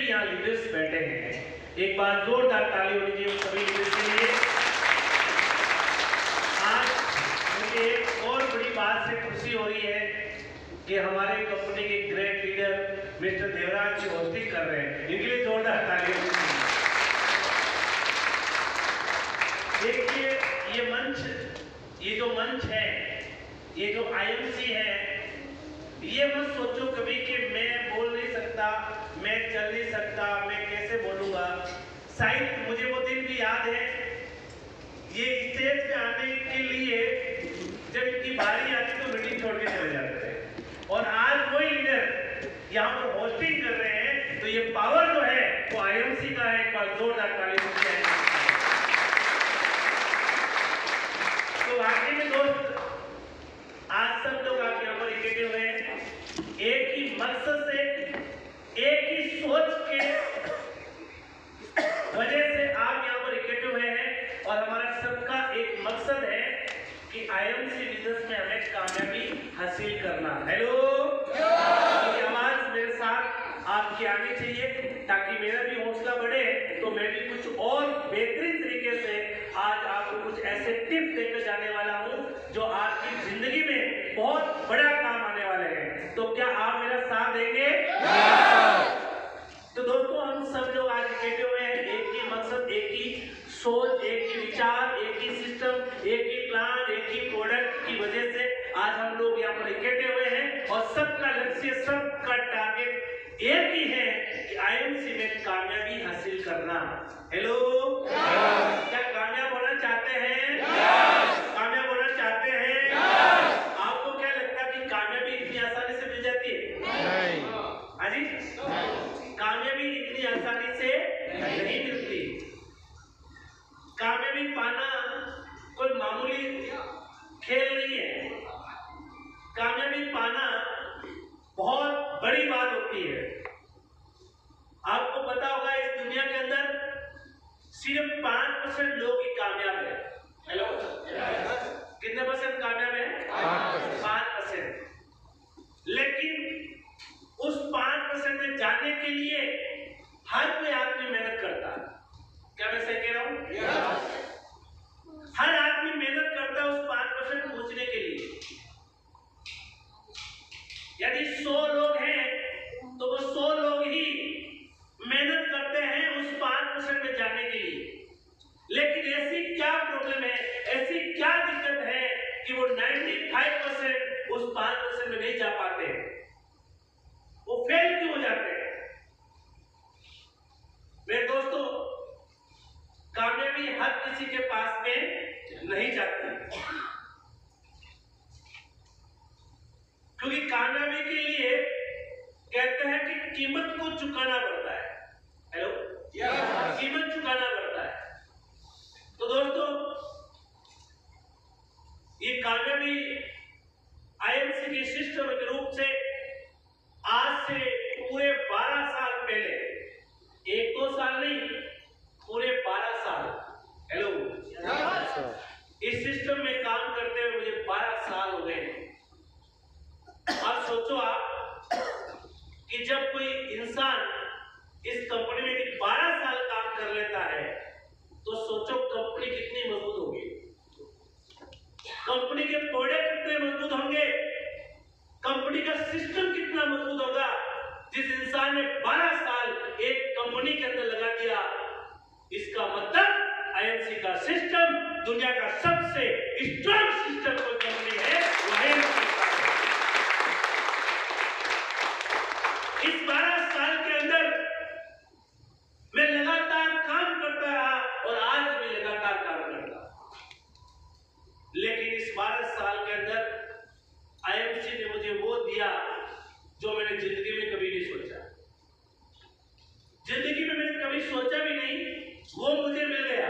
भी यहाँ लीडर्स बैठे हैं, एक बार जोरदार ताली होनी चाहिए सभी लीडर्स के लिए। आज मुझे एक और बड़ी बात से खुशी हो रही है कि हमारे कंपनी के ग्रेट लीडर मिस्टर देवराज जी होस्टिंग कर रहे हैं, इनके लिए जोरदार ताली होनी चाहिए। देखिए ये जो मंच है, ये जो IMC है, ये मत सोचो कभी कि मैं बोल नहीं सकता, मैं चल नहीं सकता, मैं कैसे बोलूंगा। शायद मुझे वो दिन भी याद है, ये स्टेज पे आने के लिए जब इनकी बारी आती तो मीटिंग छोड़ के चले जाते थे, और आज वही लीडर यहाँ पर होस्टिंग कर रहे हैं, तो ये पावर जो है वो IMC का है। एक बार जोरदार ताली होनी चाहिए। तो वाकई में दोस्त, आज सब लोग आप यहाँ पर इकट्ठे हुए हैं एक ही मकसद से, एक ही सोच के वजह से आप यहाँ पर इकट्ठे हुए हैं, और हमारा सबका एक मकसद है कि IMC बिजनेस में हमें कामयाबी हासिल करना। हेलो, ये आवाज मेरे साथ आपकी आनी चाहिए ताकि मेरा भी हौसला बढ़े, तो मैं भी कुछ और बेहतरीन तरीके से आज आपको कुछ ऐसे टिप्स देकर जाने वाला हूं जो आपकी जिंदगी में बहुत बड़ा काम आने वाले हैं। तो क्या आप मेरा साथ देंगे? तो दोस्तों, हम सब लोग आज इकट्ठे हुए हैं, एक ही मकसद, एक ही सोच, एक ही विचार, एक ही सिस्टम, एक ही प्लान, एक ही प्रोडक्ट की वजह से आज हम लोग यहाँ पर इकट्ठे हुए हैं, और सबका लक्ष्य, सबका टारगेट एक ही है कि IMC में कामयाबी हासिल करना। हेलो, क्या कामयाब होना चाहते हैं? कामयाब होना चाहते हैं? आपको क्या लगता है कि कामयाबी इतनी आसानी से मिल जाती है? नहीं। हाँ जी, कामयाबी इतनी आसानी से नहीं मिलती। कामयाबी पाना कोई मामूली खेल नहीं है। कामयाबी पाना बहुत बड़ी बात होती है। आपको पता होगा इस दुनिया के अंदर सिर्फ 5% लोग ही कामयाब है। हेलो, कितने परसेंट कामयाब है? 5%। लेकिन उस 5% में जाने के लिए हर कोई आदमी मेहनत करता है। क्या मैं सही कह रहा हूं? हर आदमी मेहनत करता है उस 5% पहुंचने के लिए। यदि 100 लोग हैं तो वो 100 लोग ही मेहनत करते हैं उस 5% में जाने के लिए। लेकिन ऐसी क्या प्रॉब्लम है, ऐसी क्या दिक्कत है कि वो 95% उस 5% में नहीं जा पाते? वो फेल क्यों हो जाते हैं? मेरे दोस्तों, कामयाबी हर किसी के पास में नहीं जाती, क्योंकि कामयाबी के लिए कहते हैं कि कीमत को चुकाना पड़ता है। हेलो, कीमत चुकाना पड़ता है। तो दोस्तों, ये कामयाबी IMC के सिस्टम के रूप से आज से पूरे 12 साल पहले, 1-2 साल नहीं, पूरे 12 साल। हेलो, इस सिस्टम में काम करते हुए मुझे 12 साल हो गए। अब सोचो आप कि जब कोई इंसान इस कंपनी में 12 साल काम कर लेता है, तो सोचो कंपनी कितनी मजबूत होगी, कंपनी के प्रोडक्ट कितने मजबूत होंगे, कंपनी का सिस्टम कितना मजबूत होगा। जिस इंसान ने 12 साल एक कंपनी के अंदर लगा दिया, इसका मतलब IMC का सिस्टम दुनिया का सबसे स्ट्रॉन्ग सिस्टम कोई कंपनी है, वो IMC का है। इस 12 साल के अंदर मैं लगातार काम करता रहा, और आज भी लगातार काम करता। लेकिन इस 12 साल के अंदर IMC ने मुझे वो दिया जो मैंने जिंदगी में कभी नहीं सोचा। जिंदगी में मैंने कभी सोचा भी नहीं, वो मुझे मिल गया।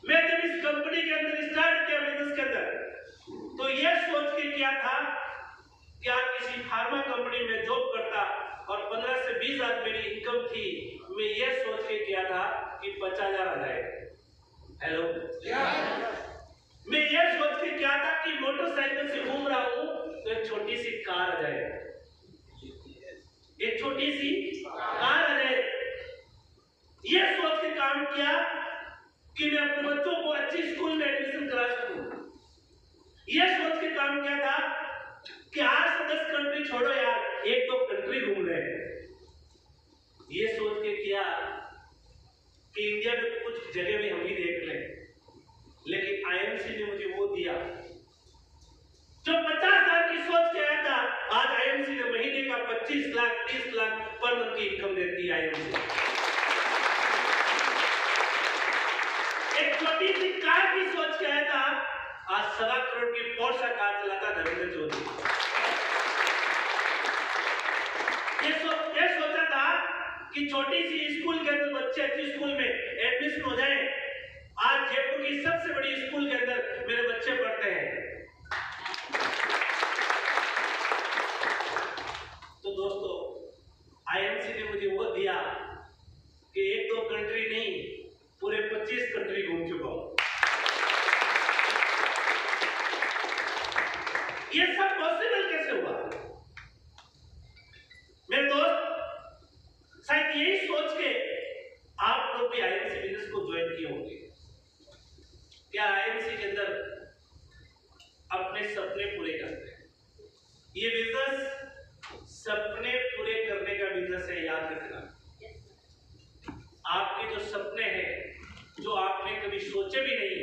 मैं जब इस कंपनी के अंदर स्टार्ट किया, बिजनेस के अंदर, तो ये सोच के किया था कि आज किसी फार्मा कंपनी में जॉब करता और 15 से 20 हजार मेरी इनकम थी। मैं ये सोच के किया था कि 50,000 आ जाए। हेलो, मैं ये सोच के किया था कि मोटरसाइकिल से घूम रहा हूं तो एक छोटी सी कार आ जाए, एक छोटी सी कार है। ये सोच के काम किया कि मैं अपने बच्चों को अच्छी स्कूल में एडमिशन करा सकूं। ये सोच के काम किया था कि 8 से 10 कंट्री छोड़ो यार, 1-2 कंट्री घूम रहे हैं। ये सोच के किया कि इंडिया में कुछ जगह भी हम ही देख लें। लेकिन आईएमसी ने मुझे वो दिया जो 50 साल की सोच के आया था। आज आईएमसी ने महीने का 25 लाख 30 लाख पर मंथ की इनकम देती है। आईएमसी एक छोटी सी कार की सोच के आया था, आज 1.25 करोड़ की पोर्शा कार चलाता धर्मेंद्र चौधरी। ये सोचा था कि छोटी सी स्कूल के अंदर बच्चे अच्छी स्कूल में एडमिशन हो जाए। आज जयपुर की सबसे बड़ी स्कूल के अंदर मेरे बच्चे पढ़ते हैं। तो दोस्तों, आईएमसी ने मुझे वो दिया कि 1-2 कंट्री नहीं, पूरे 25 कंट्री घूम चुका हूं। ये सब पॉसिबल कैसे हुआ? मेरे दोस्त, शायद यही सोच के आप लोग भी आईएमसी बिजनेस को ज्वाइन किए होंगे। क्या आईएमसी के अंदर अपने सपने पूरे करते हैं? ये बिजनेस सपने पूरे करने का बिजनेस है, याद रखना। आपके जो सपने हैं, जो आपने कभी सोचे भी नहीं,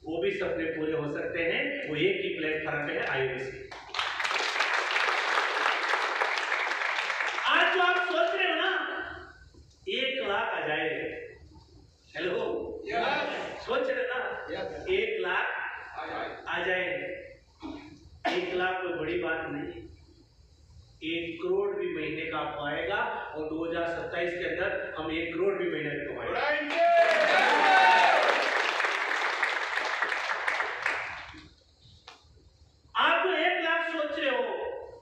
वो भी सपने पूरे हो सकते हैं। वो एक ही प्लेटफॉर्म पे है, आईएमसी। आज जो आप सोच रहे हो ना, 1 लाख आ जाए। हेलो, सोच रहे ना 1 लाख आ जाए। 1 लाख कोई बड़ी बात नहीं। 1 करोड़ भी महीने का आपको आएगा और 2027 के अंदर हम 1 करोड़ भी महीने में कमाएंगे। आप जो 1 लाख सोच रहे हो,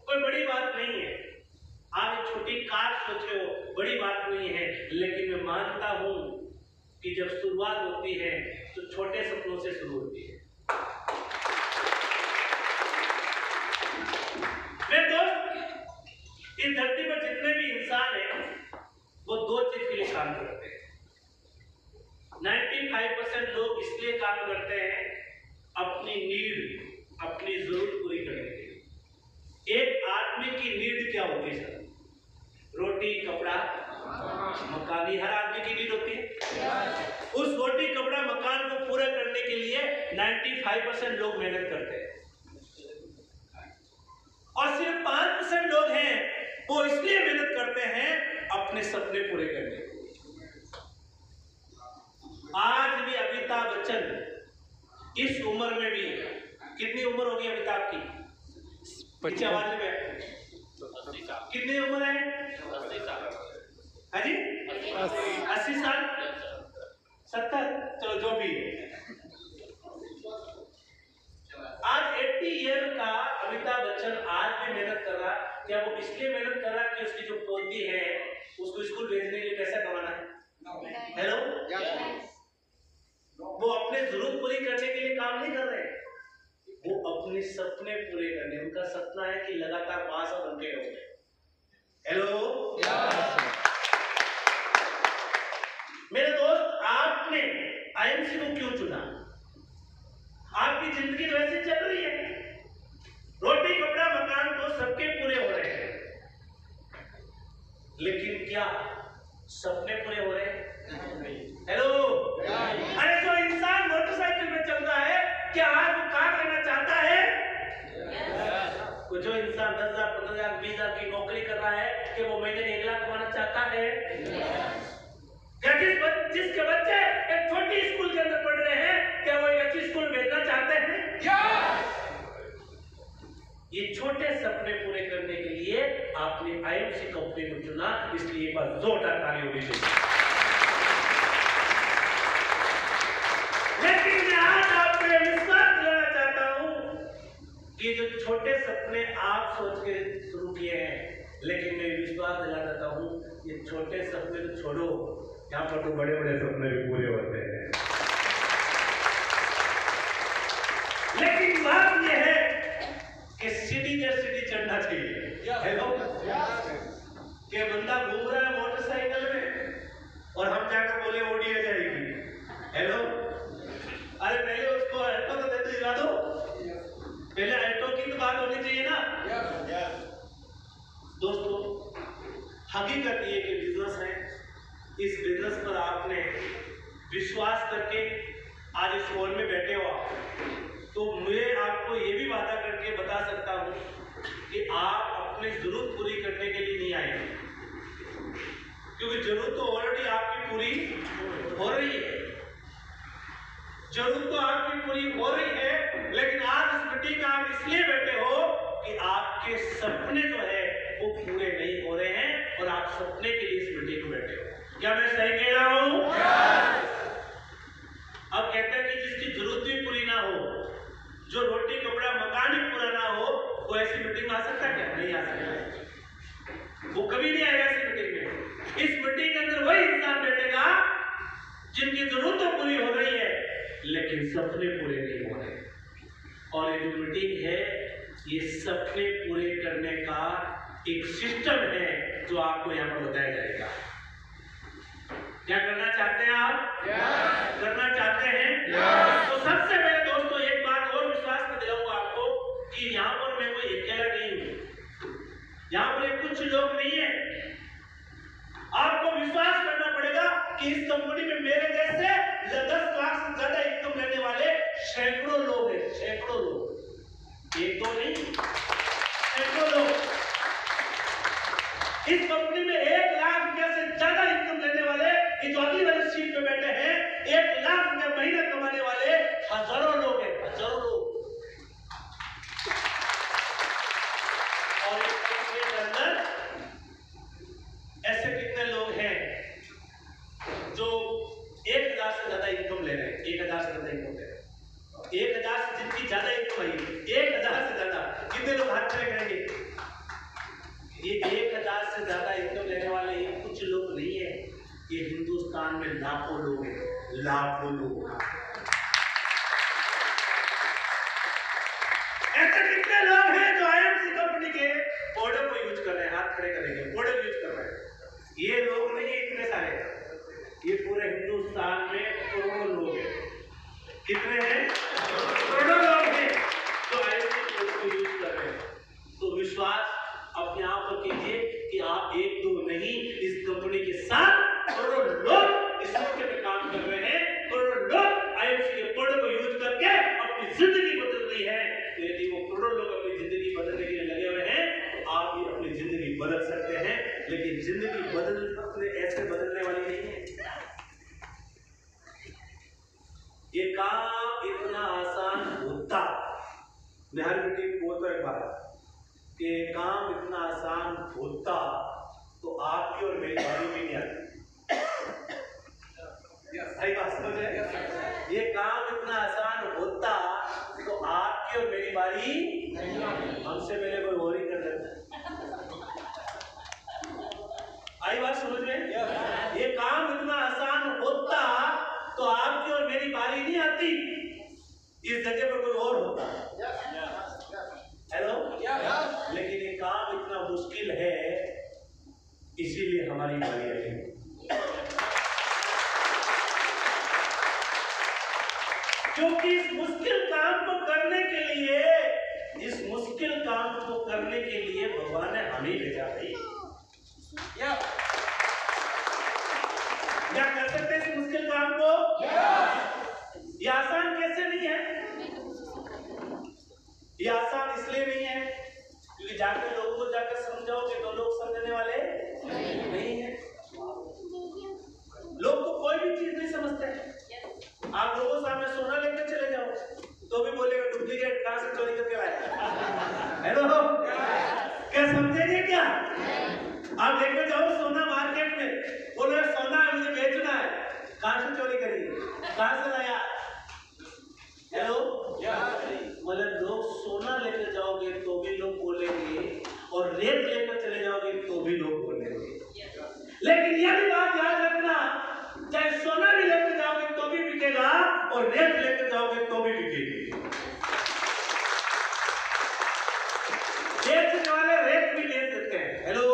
कोई बड़ी बात नहीं है। आप एक छोटी कार सोच रहे हो, बड़ी बात नहीं है। लेकिन मैं मानता हूं कि जब शुरुआत होती है तो छोटे सपनों से शुरू होती है। मेरे दोस्त, इस धरती पर जितने भी इंसान हैं, वो 2 चीज के लिए काम करते हैं। 95% लोग इसलिए काम करते हैं अपनी नीड, अपनी जरूरत पूरी करने के लिए। एक आदमी की नीड क्या होती है सर? रोटी, कपड़ा, मकान। हर आदमी की नीड होती है। उस रोटी, कपड़ा, मकान को पूरा करने के लिए 95% लोग मेहनत करते हैं और सिर्फ 5% लोग हैं वो इसलिए मेहनत करते हैं अपने सपने पूरे करने के लिए। आज भी अमिताभ बच्चन इस उम्र में भी, कितनी उम्र होगी अमिताभ की? पीछे आवाज में कितनी उम्र है? 80 साल। हाँ जी, 80 साल, 70, चलो जो भी है। आज 80 ईयर का अमिताभ बच्चन आज भी मेहनत कर रहा। क्या वो इसलिए मेहनत कर रहा कि उसकी जो पोती है उसको स्कूल भेजने के लिए पैसा कमाना है? हेलो, वो अपने जरूरत पूरी करने के लिए काम नहीं कर रहे, वो अपने सपने पूरे करने। उनका सपना है कि लगातार 5 साल उनके हो गए। हेलो मेरे दोस्त, आपने आईएमसी को क्यों चुना? आपकी जिंदगी तो वैसे चल रही है, रोटी, कपड़ा, मकान तो सबके पूरे हो रहे हैं, लेकिन क्या सपने पूरे हो रहे हैं? हेलो, अरे जो इंसान मोटरसाइकिल में चल रहा है, क्या आज वो कार लेना चाहता है? जो इंसान 10,000, 15,000, 20,000 की नौकरी कर रहा है, कि वो महीने में 1 लाख कमाना चाहता है? क्या जिसके बच्चे एक छोटी स्कूल के अंदर पढ़ रहे हैं, क्या वो एक अच्छी स्कूल भेजना चाहते हैं? ये छोटे सपने पूरे करने के लिए आपने आईएमसी कंपनी को चुना, इसलिए एक बार जोरदार ताली होनी चाहिए। लेकिन मैं आज आपको विश्वास दिलाना चाहता हूं कि जो छोटे सपने आप सोच के शुरू किए हैं, लेकिन मैं विश्वास दिलाना चाहता हूं ये छोटे सपने तो छोड़ो, यहाँ पर तो बड़े बड़े सपने भी पूरे होते हैं। लेकिन बात यह है कि सीढ़ी दर सीढ़ी चढ़ना चाहिए। हेलो, हकीकत ये कि बिजनेस है, इस बिजनेस पर आपने विश्वास करके आज इस हॉल में बैठे हो आप, तो मैं आपको ये भी वादा करके बता सकता हूँ कि आप अपनी जरूरत पूरी करने के लिए नहीं आए, क्योंकि जरूरत तो ऑलरेडी आपकी पूरी हो रही है। जरूरत तो आपकी पूरी हो रही है, लेकिन आज इस मीटिंग में आप इसलिए बैठे हो कि आपके सपने जो है वो पूरे नहीं हो रहे हैं और आप सपने के लिए इस मीटिंग में बैठे हो। क्या मैं सही कह रहा हूं? अब कहते हैं कि जिसकी जरूरत भी पूरी ना हो, जो रोटी कपड़ा मकान भी पूरा ना हो, वो ऐसी मीटिंग में आ सकता है क्या? नहीं आ सकता, वो कभी नहीं आएगा ऐसी मीटिंग में। इस मीटिंग के अंदर वही इंसान बैठेगा जिनकी जरूरत तो पूरी हो रही है लेकिन सपने पूरे नहीं हो रहे। और ये जो मीटिंग है ये सपने पूरे करने का एक सिस्टम है जो आपको यहाँ पर बताया जाएगा। क्या करना चाहते हैं आप? करना चाहते हैं? तो सबसे पहले दोस्तों एक बात और विश्वास में दिलाऊंगा आपको कि यहाँ पर मैं कोई अकेला नहीं हूँ, यहाँ पर कुछ लोग नहीं है। आपको विश्वास करना पड़ेगा कि इस कंपनी में मेरे जैसे 10 लाख से ज्यादा इनकम लेने वाले सैकड़ों लोग हैं, सैकड़ों लोग, एक दो नहीं, सैकड़ों लोग। इस कंपनी में 1 लाख रुपया से ज्यादा इनकम लेने वाले, ये जो अगली वाली सीट पे बैठे हैं, 1 लाख रुपया महीना कमाने वाले हजारों लोग हैं, हजारों लोग। और इस कंपनी के अंदर ऐसे कितने लोग हैं जो 1000 से ज्यादा इनकम ले रहे हैं? 1000 से ज्यादा इनकम ले रहे हैं। 1000 से जितनी ज्यादा इनकम आई, 1000 से ज्यादा, कितने लोग हाथ खड़े करेंगे? ये 1000 से ज्यादा इनकम लेने वाले ये कुछ लोग नहीं है, ये हिंदुस्तान में लाखों लोग हैं, लाखों लोग। ऐसे कितने लोग हैं जो आईएमसी कंपनी के प्रोडक्ट को यूज कर रहे हैं? हाथ खड़े करेंगे, प्रोडक्ट यूज कर रहे हैं। ये लोग नहीं है इतने सारे, ये पूरे हिंदुस्तान में करोड़ों लोग हैं। कितने हैं? करोड़ों लोग हैं जो आईएमसी प्रोडक्ट को यूज कर रहे हैं। तो विश्वास अपने आप पर कीजिए कि आप एक दो नहीं, इस कंपनी के साथ करोड़ों लोग इस मौके पे काम कर रहे हैं। करोड़ों लोग आईएमसी के प्रोडक्ट को यूज करके अपनी जिंदगी बदल रही है। तो यदि वो करोड़ों लोग अपनी जिंदगी बदलने के लिए लगे हुए हैं, तो आप भी अपनी जिंदगी बदल सकते हैं। लेकिन जिंदगी बदलने ऐसे बदलने वाली नहीं है। ये काम इतना आसान होता, मैं हर मीटिंग में बोलता एक बात कि काम इतना आसान होता तो आपकी और मेरी बारी भी नहीं आती। सही बात समझ है? ये काम इतना आसान होता तो आपकी और मेरी बारी, हमसे पहले कोई और ही कर देता। आई बात समझ में? ये काम इतना आसान होता तो आपकी और मेरी बारी नहीं आती, इस जगह पर कोई और होता। हेलो? लेकिन ये काम इतना मुश्किल है इसीलिए हमारी बारी आई। क्योंकि इस मुश्किल काम को करने के लिए, इस मुश्किल काम को करने के लिए भगवान ने हमें भेजा भाई। क्या कर सकते हैं इस मुश्किल काम को? ये आसान कैसे नहीं है? ये आसान इसलिए नहीं है क्योंकि जाकर लोगों को जाकर समझाओगे तो लोग समझने वाले नहीं है। लोग तो कोई भी चीज नहीं समझते। आप लोगों सामने सोना लेकर चले जाओ तो भी बोलेगा डुप्लीकेट, कहां से चोरी करके लाए? हेलो, क्या समझेंगे क्या? आप देखने जाओ सोना मार्केट में, बोलो सोना है मुझे बेचना है, कहां से चोरी करी, कहां से लाया? हेलो, मतलब लोग सोना लेकर जाओगे तो भी लोग बोलेंगे और रेत लेकर चले जाओगे तो भी लोग बोलेंगे। लेकिन यह भी बात याद रखना, चाहे सोना भी लेकर जाओगे तो भी बिकेगा और रेत लेकर जाओगे तो भी बिकेगी। बेचने वाले रेत भी ले सकते हैं। हेलो,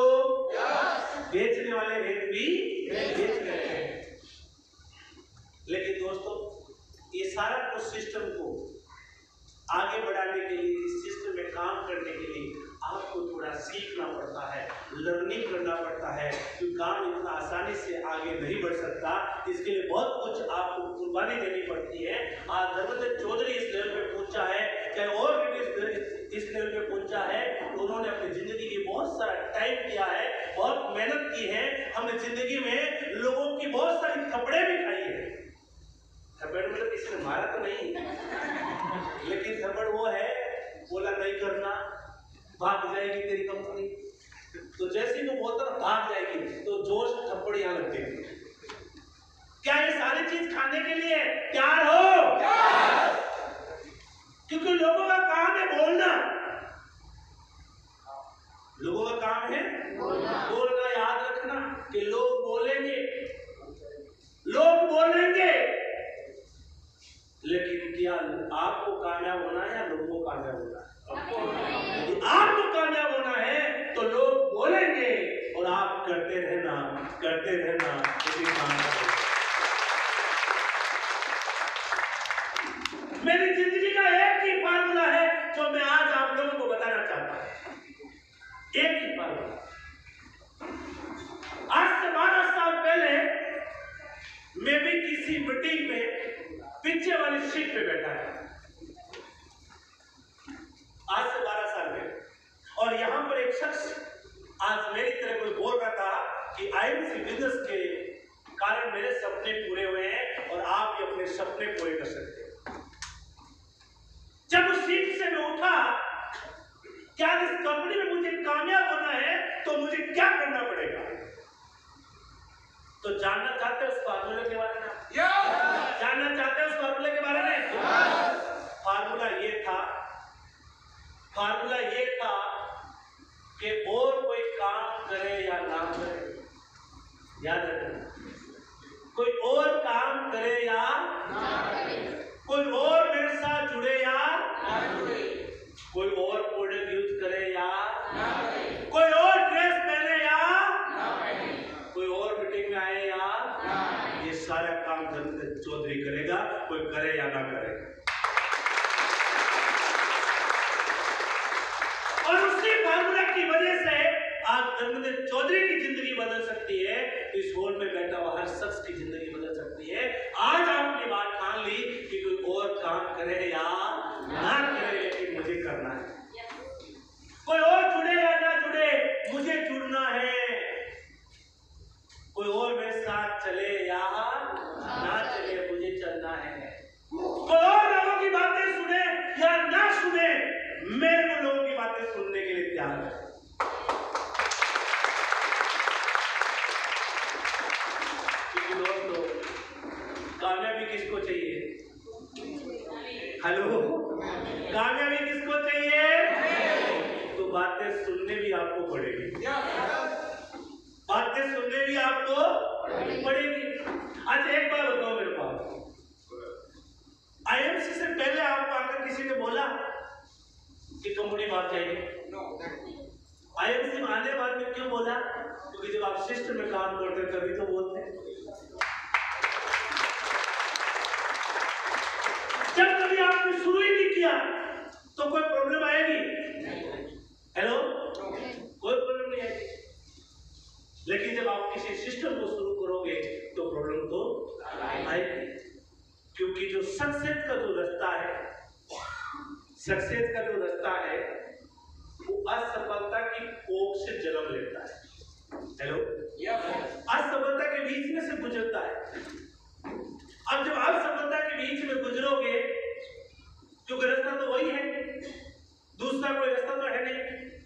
बेचने वाले रेत भी बेच सकते हैं। लेकिन दोस्तों ये सारा कुछ सिस्टम को आगे बढ़ाने के लिए, इस सिस्टम में काम करने के लिए आपको थोड़ा सीखना पड़ता है, लर्निंग करना पड़ता है, क्योंकि काम इतना आसानी से आगे नहीं बढ़ सकता। इसके लिए बहुत कुछ आपको कुर्बानी देनी पड़ती है। आज धर्मेंद्र चौधरी इस लेवल पे पहुंचा है, चाहे और भी इस लेवल पे पहुंचा है, तो उन्होंने अपनी जिंदगी की बहुत सारा टाइम दिया है, बहुत मेहनत की है। हमने जिंदगी में लोगों की बहुत सारी थप्पड़े भी खाई है। थप्पड़ मतलब किसी ने मारा तो नहीं, लेकिन थप्पड़ वो है, बोला नहीं करना, भाग जाएगी तेरी कंपनी, तो जैसे ही वो बोलता ना भाग जाएगी, तो जोश थप्पड़ यहाँ लग जाएगी। क्या ये सारी चीज खाने के लिए तैयार हो? क्योंकि लोगों का काम है बोलना, लोगों का काम है बोलना। याद रखना कि लोग बोलेंगे, लेकिन क्या आपको कामयाब होना है या लोगों को कामयाब होना है? यदि आपको कामयाब होना है तो लोग बोलेंगे और आप करते रहना, मेरी जिंदगी का एक ही फार्मूला है जो मैं आज आप लोगों को बताना चाहता हूं। एक ही फार्मूला। आज से 12 साल पहले मैं भी किसी मीटिंग में पीछे वाली सीट पे बैठा है, आज से 12 साल पहले, और यहां पर एक शख्स आज मेरी तरह कोई बोल रहा था कि आईएमसी बिजनेस के कारण मेरे सपने पूरे हुए हैं और आप भी अपने सपने पूरे कर सकते हैं। जब उस सीट से मैं उठा, क्या इस कंपनी में मुझे कामयाब होना है तो मुझे क्या करना पड़ेगा? तो जानना चाहते हो उस फार्मूले के बारे में? जानना चाहते हो उस फार्मूले के बारे में? फार्मूला ये था कि और कोई काम करे या ना करे, याद रखना, कोई और काम करे या ना करे, कोई और मेरे साथ जुड़े या ना जुड़े, कोई और प्रोडक्ट यूज करे या ना करे, कोई और ड्रेस पहने या ना पहने, कोई और मीटिंग में आए या ना, ये सारा काम धर्मेंद्र चौधरी करेगा, कोई करे या ना करे। और उसी फार्मूला की वजह से आज धर्मेंद्र चौधरी की जिंदगी बदल सकती है, इस हॉल में बैठा हुआ हर शख्स की जिंदगी बदल सकती है। आज आपने बात ठान ली कि कोई और काम करे या ना करे, लेकिन मुझे करना है। कोई और जुड़े या ना जुड़े, मुझे जुड़ना है। कोई और मेरे साथ चले या ना चले, मुझे चलना है। कोई और लोगों की बातें सुने या ना सुने, मैं वो लोगों की बातें सुनने के लिए तैयार हूं। दोस्तों, कामयाबी किसको चाहिए? हेलो, कामयाबी किसको चाहिए? तो बातें सुनने भी आपको पड़ेगी, बातें सुनने भी आपको पड़ेगी। अच्छा एक बार बताओ मेरे पास, आईएमसी से पहले आपको आकर किसी ने बोला कि कंपनी भाग जाएगी? आईएमसी में आने बाद में क्यों बोला? क्योंकि जब आप सिस्टम में काम करते हैं तभी तो बोलते हैं। जब कभी आपने शुरू ही नहीं किया तो कोई प्रॉब्लम आएगी? हेलो, कोई प्रॉब्लम नहीं आएगी। लेकिन जब आप किसी सिस्टम को शुरू करोगे तो प्रॉब्लम तो आएगी, क्योंकि जो सक्सेस का जो रास्ता है, सक्सेस का जो रास्ता है वो असफलता की कोख से जन्म लेता है। हेलो, असफलता के बीच में से गुजरता है। अब जब आप सफलता के बीच में गुजरोगे, क्योंकि रास्ता तो वही है, दूसरा कोई रास्ता तो है नहीं,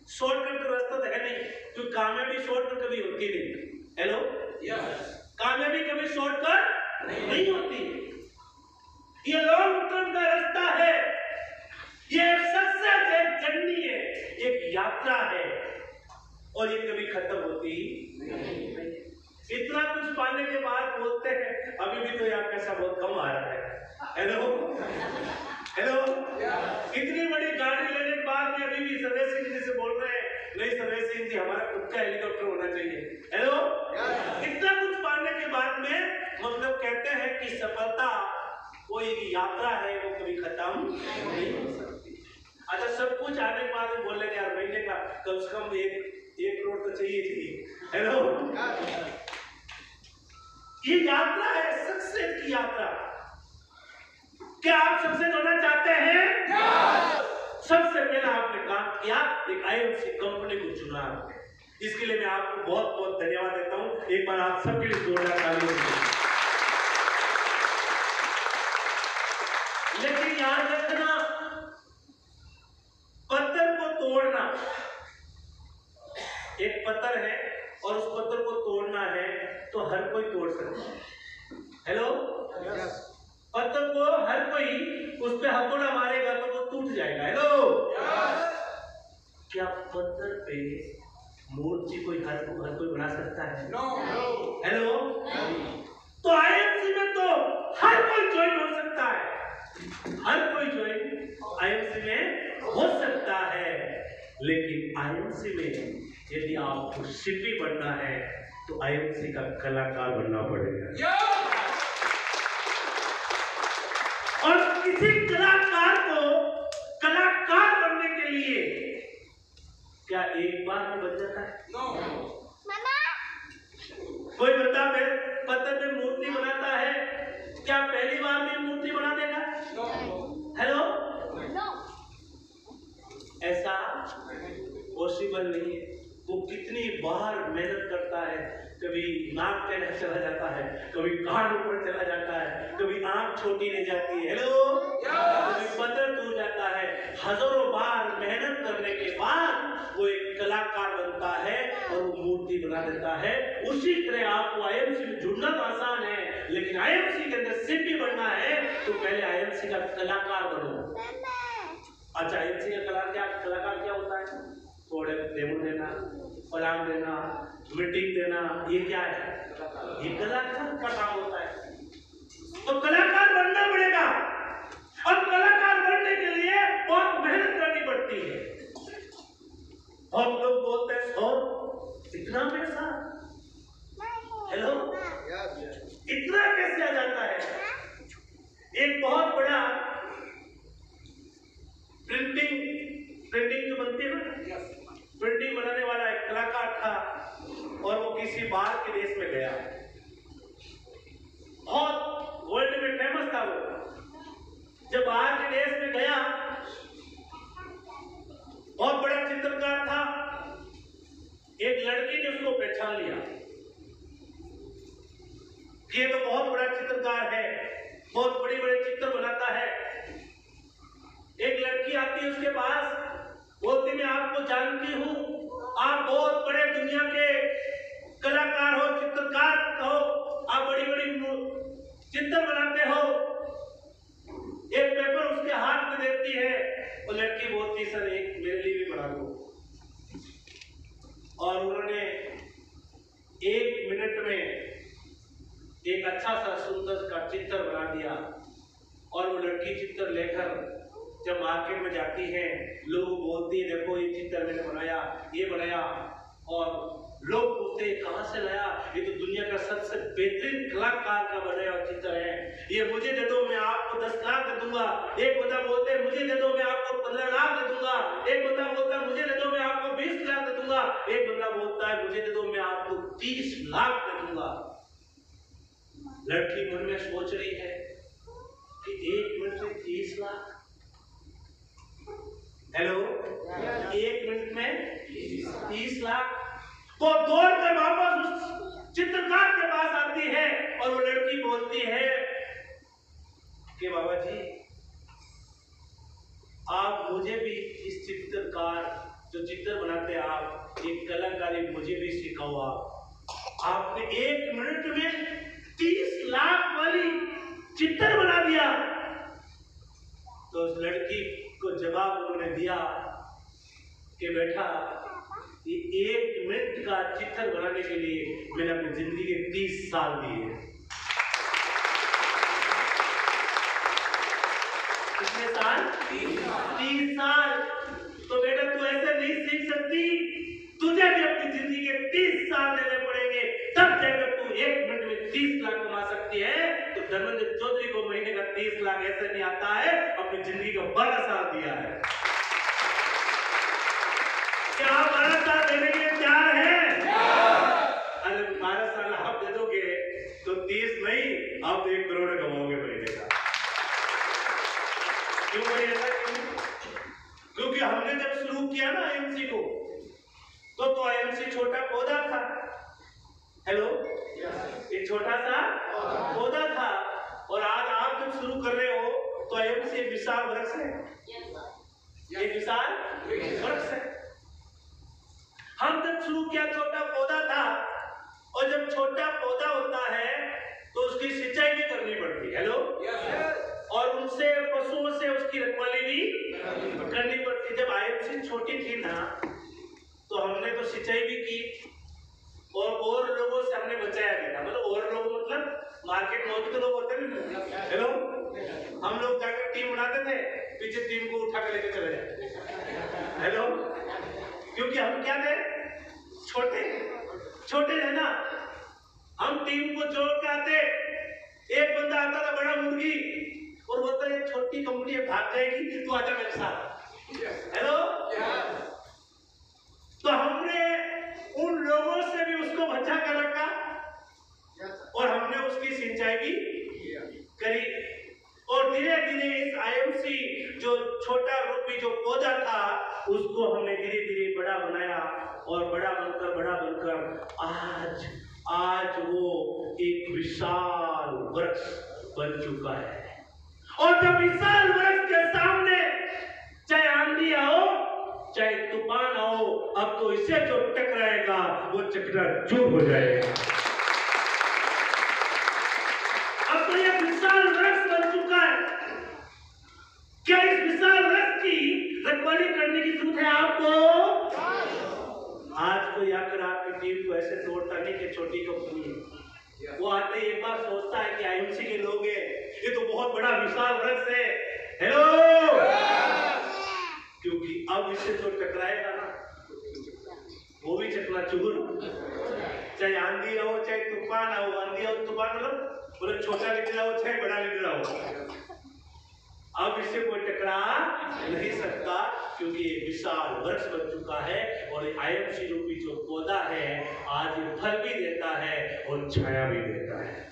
शॉर्टकट तो रास्ता तो है नहीं, क्योंकि कामयाबी शॉर्टकट कभी होती नहीं। हेलो, कामयाबी कभी शॉर्टकट नहीं होती। ये लॉन्ग टर्म का रास्ता है, ये सक्सेस एक जर्नी है, एक यात्रा है, और ये कभी खत्म होती नहीं। इतना कुछ पाने के बाद बोलते हैं अभी भी तो यार पैसा बहुत कम आ रहा है। हेलो हेलो, इतनी बड़ी गाड़ी लेने के बाद में अभी भी सर्विसिंग जिसे बोल रहे हैं, नहीं सर्विसिंग जी हमारा खुद का हेलीकॉप्टर होना चाहिए। हेलो, इतना कुछ पाने के बाद में मतलब कहते हैं कि सफलता वो एक यात्रा है, वो कभी खत्म नहीं हो सकती। अच्छा, सब कुछ आने के बाद में बोल रहे यार महीने का कम से कम 1 करोड़ तो चाहिए थी। ये यात्रा है सक्सेस की यात्रा। क्या आप सक्सेस होना चाहते हैं? सबसे पहले आपने काम किया, एक आईएमसी कंपनी को चुना। इसके लिए मैं आपको बहुत बहुत धन्यवाद देता हूं। एक बार आप सबके लिए जोरदार ताली हो। लेकिन याद रखना, पत्थर को तोड़ना, एक पत्थर है और उस पत्थर को तोड़ना है तो हर कोई तोड़ सकता है। हेलो, पत्थर को हर कोई उस पे हथौड़ा मारेगा तो वो टूट जाएगा। हेलो, क्या पत्थर पे मूर्ति कोई हर कोई बना सकता है? हेलो, तो आईएमसी में तो हर कोई ज्वाइन हो सकता है। हर कोई ज्वाइन आईएमसी में हो सकता है। लेकिन आईएमसी में यदि आपको शिल्पी बनना है तो आईएमसी का कलाकार बनना पड़ेगा। और किसी कलाकार को कलाकार बनने के लिए क्या एक बार में बन जाता है? कोई बंदा पत्थर पे मूर्ति बनाता है, क्या पहली बार में मूर्ति बना देगा? हेलो, ऐसा पॉसिबल नहीं है। वो कितनी बार मेहनत करता है, कभी नाक टेढ़ा चला जाता है, कभी कान ऊपर चला जाता है, कभी आंख छोटी रह जाती है। हेलो, कभी पत्थर टूट जाता है। हजारों बार मेहनत करने के बाद वो एक कलाकार बनता है और वो मूर्ति बना देता है। उसी तरह आपको आईएमसी में जुड़ना तो आसान है, लेकिन आईएमसी के अंदर शिल्पी बनना है तो पहले आईएमसी का कलाकार बनो। अच्छा, आईएमसी का कलाकार क्या होता है? थोड़े डेमो देना, पलांग देना, मीटिंग देना, ये क्या है? ये कलाकार का काम होता है। तो कलाकार बनना पड़ेगा और कलाकार बनने के लिए बहुत मेहनत करनी पड़ती है। बहुत लोग बोलते हैं सर इतना पैसा, हेलो, इतना कैसे आ जाता है? एक बहुत बड़ा प्रिंटिंग जो बनती है ना, प्रिंटिंग बनाने वाला एक कलाकार था और वो किसी बाहर के देश में गया। बहुत वर्ल्ड में फेमस था वो। जब बाहर के देश में गया, बहुत बड़ा चित्रकार था। एक लड़की ने उसको पहचान लिया, ये तो बहुत बड़ा चित्रकार है, बहुत बड़े बड़े चित्र बनाता है। एक लड़की आती है उसके पास, बोलती मैं आपको जानती हूँ, आप बहुत बड़े दुनिया के कलाकार हो, चित्रकार हो, आप बड़ी बड़ी चित्र बनाते हो। एक पेपर उसके हाथ में देती है, वो लड़की बोलती सर एक मेरे लिए भी बना दो। और उन्होंने 1 मिनट में एक अच्छा सा सुंदर का चित्र बना दिया। और वो लड़की चित्र लेकर जब मार्केट में जाती है, लोग बोलती है देखो ये चित्र मैंने बनाया, ये बनाया। और लोग पूछते हैं कहां से लाया? ये तो दुनिया का सबसे बेहतरीन कलाकार का बनाया हुआ चित्र है, ये मुझे दे दो, मैं आपको 10 लाख दे दूंगा। एक बंदा बोलते हैं मुझे दे दो, मैं आपको 15 लाख दे दूंगा। एक बंदा बोलता है मुझे दे दो, मैं आपको 20 लाख दे दूंगा। एक बंदा बोलता है मुझे दे दो, मैं आपको 30 लाख दे दूंगा। लड़की मन में सोच रही है कि 1 मिनट में 30 लाख, हेलो, 1 मिनट में 30 लाख। वो दौड़कर वापस उस चित्रकार के पास आती है और वो लड़की बोलती है कि बाबा जी आप मुझे भी इस चित्रकार जो चित्र बनाते हैं आप, एक कलाकारी मुझे भी सिखाओ। आपने 1 मिनट में 30 लाख वाली चित्र बना दिया। तो उस लड़की को जवाब उन्होंने दिया कि बेटा ये 1 मिनट का चित्र बनाने के लिए मैंने अपनी जिंदगी के 30 साल दिए। कितने साल? 30 साल। तो बेटा तू ऐसे नहीं सीख सकती, तुझे भी अपनी जिंदगी के 30 साल देने पड़ेंगे, तब जाकर तू 1 मिनट में 30 लाख कमा सकती है। तो धर्मेंद्र चौधरी को महीने का 30 लाख ऐसे नहीं आता है, अपनी जिंदगी का 12 साल दिया है। क्या आप 12 साल देने के लिए तैयार हैं? अरे 12 साल आप दे दोगे तो 30 हेलो, एक छोटा सा पौधा था और आज आप जब शुरू कर रहे हो तो आईएमसी एक विशाल वृक्ष है, एक विशाल वृक्ष है। हम जब शुरू किया छोटा पौधा था और जब छोटा पौधा होता है तो उसकी सिंचाई भी करनी पड़ती है। हेलो, और उनसे पशुओं से उसकी रखवाली भी करनी पड़ती। जब आईएमसी छोटी थी ना तो हमने तो सिंचाई भी की और लोगों से हमने बचाया भी था। मतलब और लोग मतलब मार्केट में तो लोग होते हैं। हेलो, हम लोग जाकर टीम बनाते थे, पीछे टीम को उठा कर लेके चले जाते। हेलो, क्योंकि हम क्या थे, छोटे थे ना। हम टीम को जोड़ के आते, एक बंदा आता था बड़ा मुर्गी और बोलता है छोटी कंपनी भाग जाएगी, तू आजा मेरे साथ। हेलो, तो हमने उन लोगों से भी उसको बचा कर रखा और हमने उसकी सिंचाई भी करी और धीरे धीरे इस आईएमसी जो छोटा रूपी जो पौधा था उसको हमने धीरे धीरे बड़ा बनाया और बड़ा बनकर आज वो एक विशाल वृक्ष बन चुका है। और जब विशाल वृक्ष के सामने चाहे आंधी आओ चाहे तूफान आओ, अब तो इसे जो टकराएगा वो चकनाचूर हो जाएगा। अब तो यह विशाल वृक्ष बन चुका है। क्या इस विशाल वृक्ष की रखवाली करने की जरूरत है आपको? आज कोई आकर आपकी टीम को ऐसे तोड़ता नहीं कि छोटी कंपनी है। वो आते ही एक बार सोचता है कि आईएमसी के लोग हैं, ये तो बहुत बड़ा विशाल वृक्ष है। हेलो, क्योंकि अब इससे तो टकराएगा ना, वो भी चकनाचूर। चाहे आंधी हो चाहे तूफान हो, आंधी हो तूफान मतलब छोटा निकला हो चाहे बड़ा निकला हो, अब इससे कोई टकरा नहीं सकता क्योंकि ये विशाल वृक्ष बन चुका है। और आईएमसी रूपी जो पौधा है आज ये फल भी देता है और छाया भी देता है।